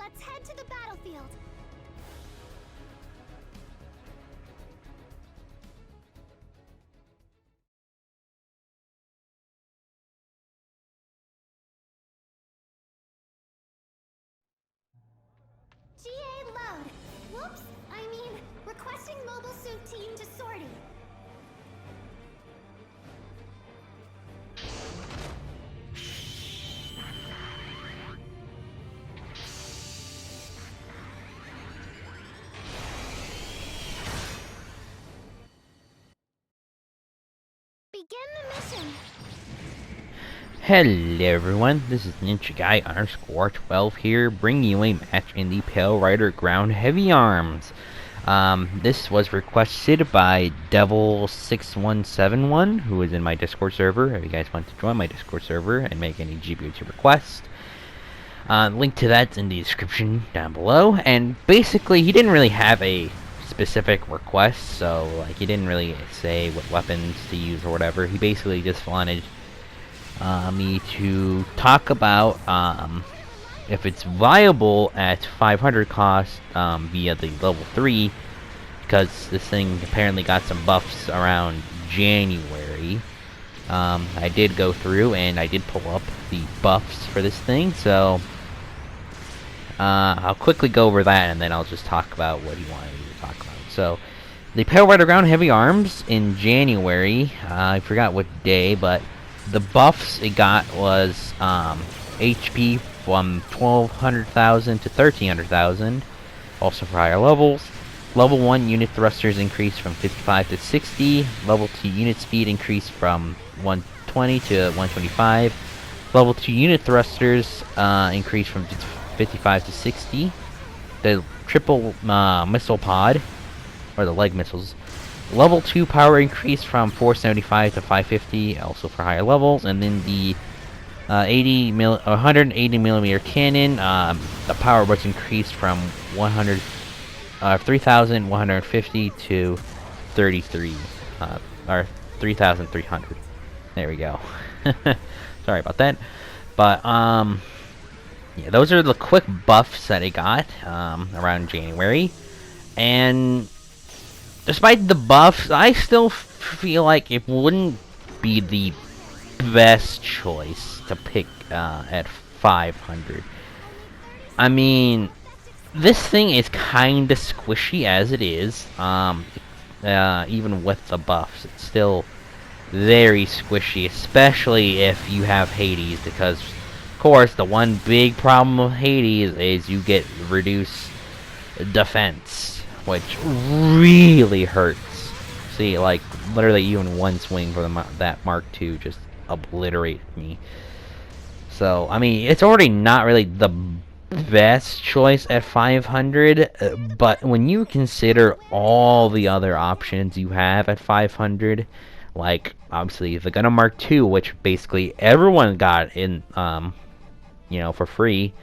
Let's head to the battlefield. GA load. Whoops, I mean, requesting mobile suit team to sortie. Begin the mission. Hello everyone, this is Ninja Guy _12 here, bringing you a match in the Pale Rider Ground Heavy Arms. This was requested by Devil6171, who is in my Discord server. If you guys want to join my Discord server and make any GB02 requests, link to that's in the description down below. And basically, he didn't really have a specific request, so like he didn't really say what weapons to use or whatever. He basically just wanted me to talk about if it's viable at 500 cost via the level 3, because this thing apparently got some buffs around January. I did go through and I did pull up the buffs for this thing, so I'll quickly go over that and then I'll just talk about what he wanted me to talk about. So, the Pale Rider Ground Heavy Arms in January, I forgot what day, but the buffs it got was HP from 1200,000 to 1300,000, also for higher levels. Level 1 unit thrusters increased from 55 to 60. Level 2 unit speed increased from 120 to 125. Level 2 unit thrusters increased from 55 to 60. The triple missile pod, or the leg missiles, Level 2 power increased from 475 to 550, also for higher levels, and then the 180 millimeter cannon, the power was increased from 3,150 to 33, or 3,300. There we go. Sorry about that, but yeah, those are the quick buffs that it got around January, and despite the buffs, I still feel like it wouldn't be the best choice to pick at 500. I mean, this thing is kinda squishy as it is. Even with the buffs, it's still very squishy, especially if you have Hades, because, of course, the one big problem with Hades is you get reduced defense, which really hurts. See, like, literally even one swing for that Mark II just obliterated me. So, I mean, it's already not really the best choice at 500, but when you consider all the other options you have at 500, like, obviously, the Gundam Mark II, which basically everyone got in, you know, for free,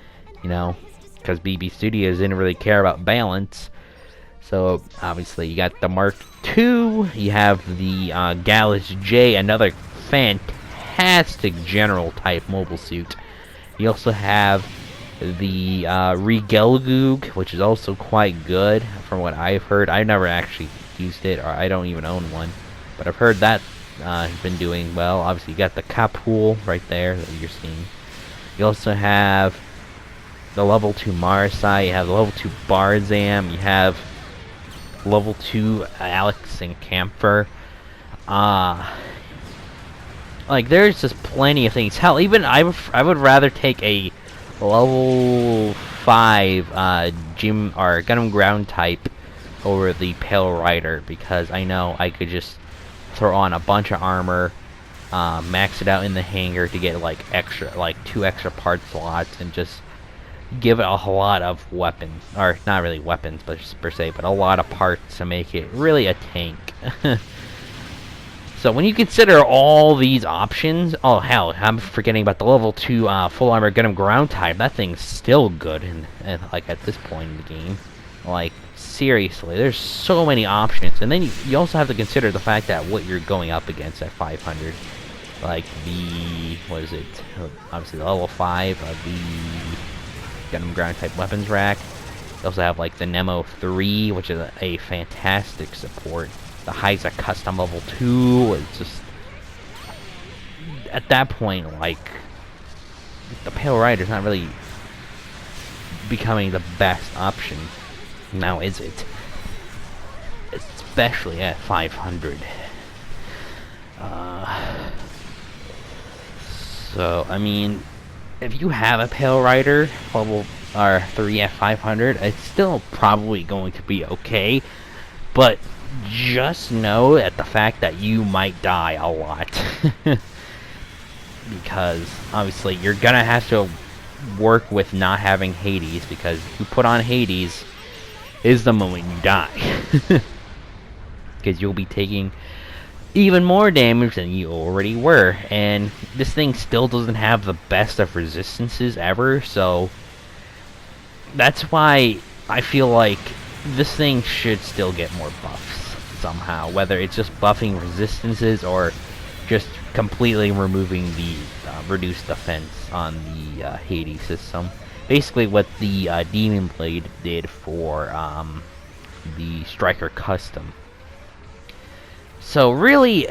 you know, because BB Studios didn't really care about balance. So, obviously, you got the Mark II, you have the Gallus J, another fantastic general-type mobile suit. You also have the Regelgoog, which is also quite good, from what I've heard. I've never actually used it, or I don't even own one, but I've heard that has been doing well. Obviously, you got the Kapul right there that you're seeing. You also have the level 2 Marsai, you have the level 2 Barzam, you have level 2 Alex and Camphor. Like, there's just plenty of things. Hell, even I would rather take a level 5 Gym or Gundam Ground type over the Pale Rider, because I know I could just throw on a bunch of armor, max it out in the hangar to get like 2 extra part slots, and just give it a lot of weapons, or not really weapons, but just per se, but a lot of parts to make it really a tank. So when you consider all these options, oh hell, I'm forgetting about the level 2 full armor Gundam Ground type. That thing's still good, and like at this point in the game, like seriously, there's so many options. And then you also have to consider the fact that what you're going up against at 500, like the, what is it? Obviously the level 5 of the Gundam ground type weapons rack. They also have like the Nemo 3, which is a fantastic support. The Heiza custom level 2 was just, at that point, like, the Pale Rider's not really becoming the best option. Now is it? Especially at 500. So, I mean, if you have a Pale Rider level 3 at 500, it's still probably going to be okay, but just know at the fact that you might die a lot. Because, obviously, you're gonna have to work with not having Hades, because if you put on Hades, is the moment you die. Because you'll be taking even more damage than you already were, and this thing still doesn't have the best of resistances ever, so that's why I feel like this thing should still get more buffs somehow, whether it's just buffing resistances or just completely removing the reduced defense on the Hades system. Basically what the Demon Blade did for the Striker Custom. So really,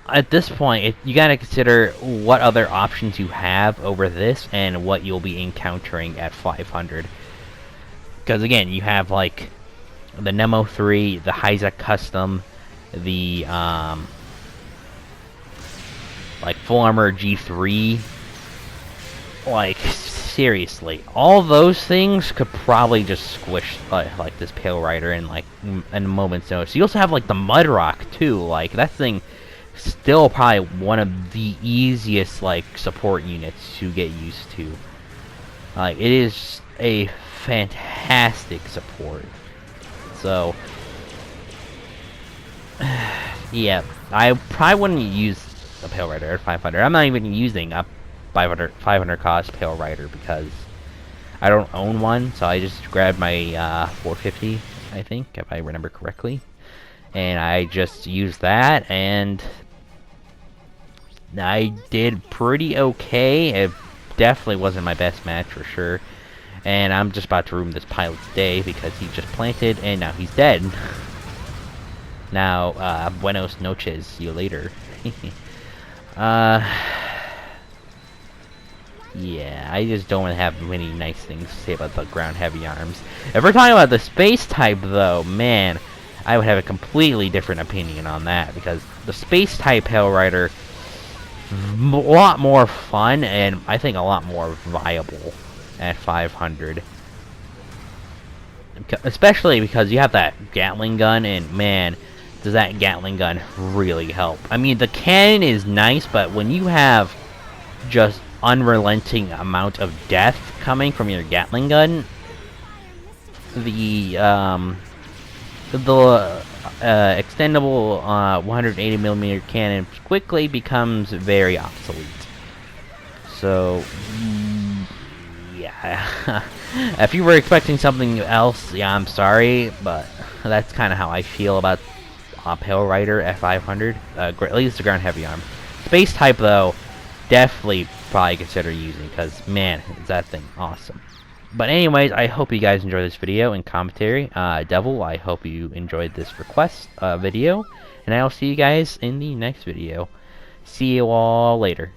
at this point, you gotta consider what other options you have over this and what you'll be encountering at 500. Because again, you have like the Nemo 3, the Heiza Custom, the like Full Armor G3. Like, seriously, all those things could probably just squish like this Pale Rider in like in a moment's notice. You also have like the Mudrock too. Like, that thing still probably one of the easiest like support units to get used to. Like, it is a fantastic support. So yeah, I probably wouldn't use a Pale Rider at 500. I'm not even using a 500 cost Pale Rider because I don't own one, so I just grabbed my 450, I think, if I remember correctly, and I just used that, and I did pretty okay. It definitely wasn't my best match for sure, and I'm just about to ruin this pilot's day because he just planted and now he's dead. Now, buenos noches, see you later. Yeah, I just don't have many nice things to say about the ground heavy arms. If we're talking about the space type, though, man, I would have a completely different opinion on that, because the space type Pale Rider a lot more fun and I think a lot more viable at 500. Especially because you have that Gatling gun, and man, does that Gatling gun really help. I mean, the cannon is nice, but when you have just unrelenting amount of death coming from your Gatling gun, the extendable 180mm cannon quickly becomes very obsolete. So yeah, if you were expecting something else, yeah, I'm sorry, but that's kind of how I feel about Pale Rider at 500. At least the ground heavy arm. Space type, though, definitely probably consider using, because man, is that thing awesome. But anyways, I hope you guys enjoyed this video and commentary. Devil, I hope you enjoyed this request video, and I'll see you guys in the next video. See you all later.